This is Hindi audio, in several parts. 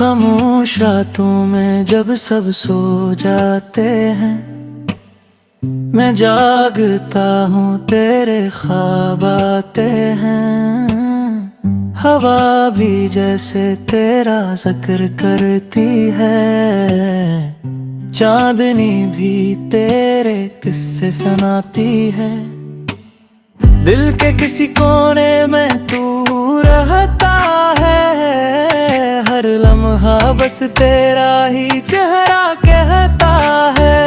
खामोश रातों में जब सब सो जाते हैं, मैं जागता हूँ तेरे ख्वाब आते हैं। हवा भी जैसे तेरा जिक्र करती है, चांदनी भी तेरे किस्से सुनाती है। दिल के किसी कोने में तू रहता है, हर लम्हा बस तेरा ही चेहरा कहता है।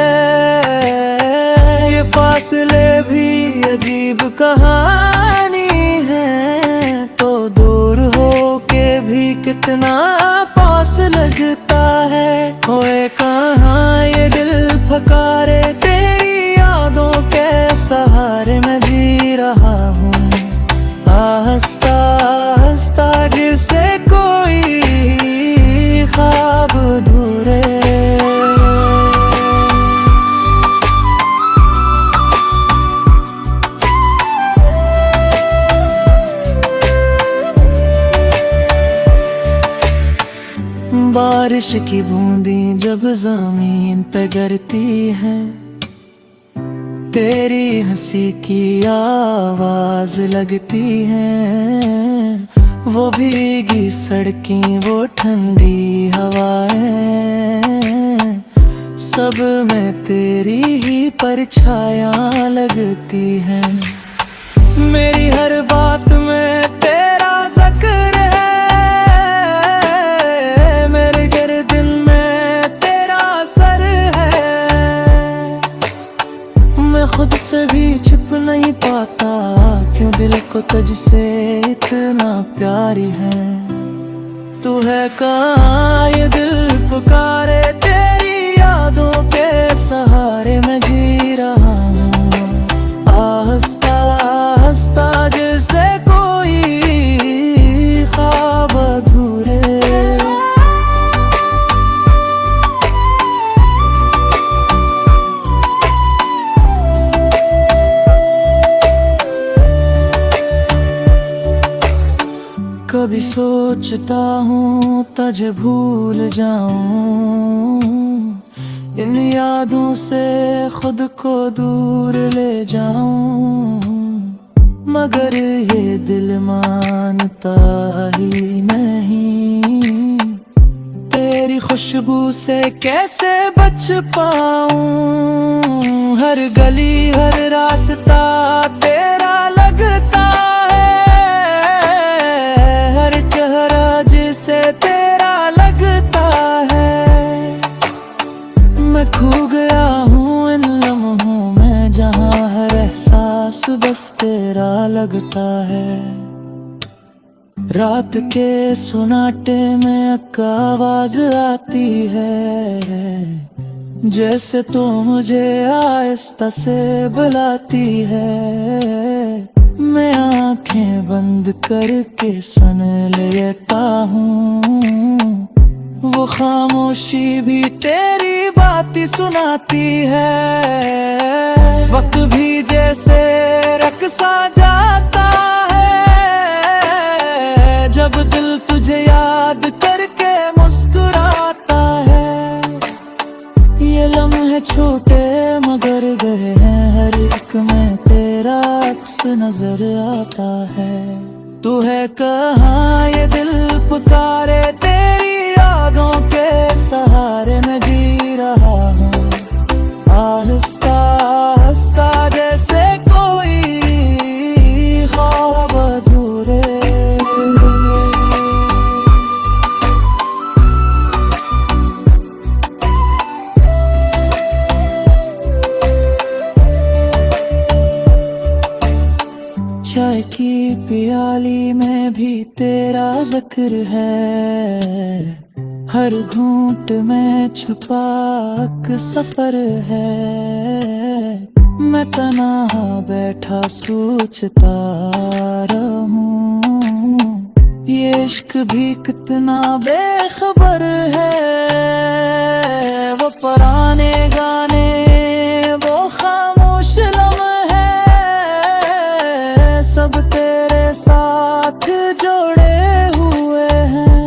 ये फासले भी अजीब कहानी है, तो दूर हो के भी कितना पास लगता है। होए कहाँ ये दिल फकारे, तेरी यादों के सहारे मैं जी रहा हूँ। आहिस्ता आहिस्ता जिसे कोई ख्वाब अधूरे। बारिश की बूंदें जब जमीन पे गिरती है, तेरी हंसी की आवाज लगती है। वो भीगी सड़कें, वो ठंडी हवाएं, सब में तेरी ही परछाया लगती है। मेरी हर बात में तेरा जिक्र है, मेरे गिरदिन में तेरा असर है। मैं खुद से भी छिप नहीं पाता, क्यों दिल को तुझसे इतना प्यारी है। तू है कहाँ ये दिल पुकारे, तेरी यादों के सहारे मैं जी रहा हूँ। आहिस्ता आहिस्ता जैसे कोई ख्वाब अधूरे। कभी सोचता हूँ तुझे भूल जाऊं, इन यादों से खुद को दूर ले जाऊं, मगर ये दिल मानता ही नहीं। तेरी खुशबू से कैसे बच पाऊं, हर गली हर रास्ता तेरा लगता है, हर चेहरा जिसे तेरा लगता है। मैं खो गया हूँ इन लम्हों में, जहाँ हर एहसास बस तेरा लगता है। रात के सुनाटे में एक आवाज आती है, जैसे तो मुझे आहिस्ता से बुलाती है। मैं आंखें बंद करके सुन लेता हूँ, वो खामोशी भी तेरी बात सुनाती है। वक्त भी जैसे रक़्सा जाता है, जब दिल तुझे याद करके मुस्कुराता है। ये लम्हे छोटे मगर गए हैं, हर एक में तेरा अक्स नजर आता है। तू है कहाँ ये दिल पुकारे, तेरी यादों के सहारे मैं जी रहा हूँ। आहिस्ता आहिस्ता जैसे कोई ख्वाब अधूरे। चाय की प्याली में भी तेरा जिक्र है, हर घूंट में छुपा एक सफर है। मैं तन्हा बैठा सोचता रहूं, ये इश्क भी कितना बेखबर है। वो पुराने गाने, वो खामोश लम्हे, सब तेरे साथ जोड़े हुए हैं।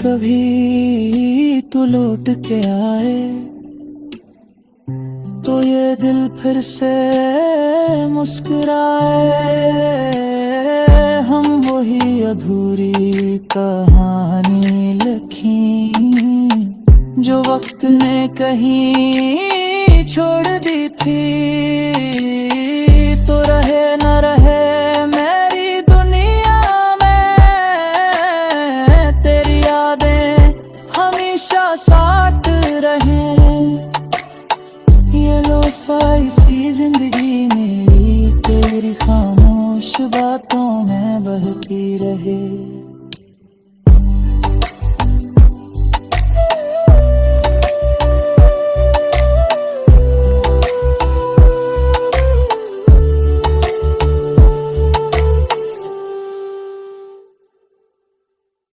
कभी तू लौट के आए तो ये दिल फिर से मुस्कुराए। हम वही अधूरी कहानी लिखी जो वक्त ने कहीं छोड़ दी थी। तो रहे न रहे मेरी दुनिया में तेरी यादें हमेशा साथ रहे। ये लोफाई सी जिंदगी मेरी तेरी खामोश बातों में बहती रहे।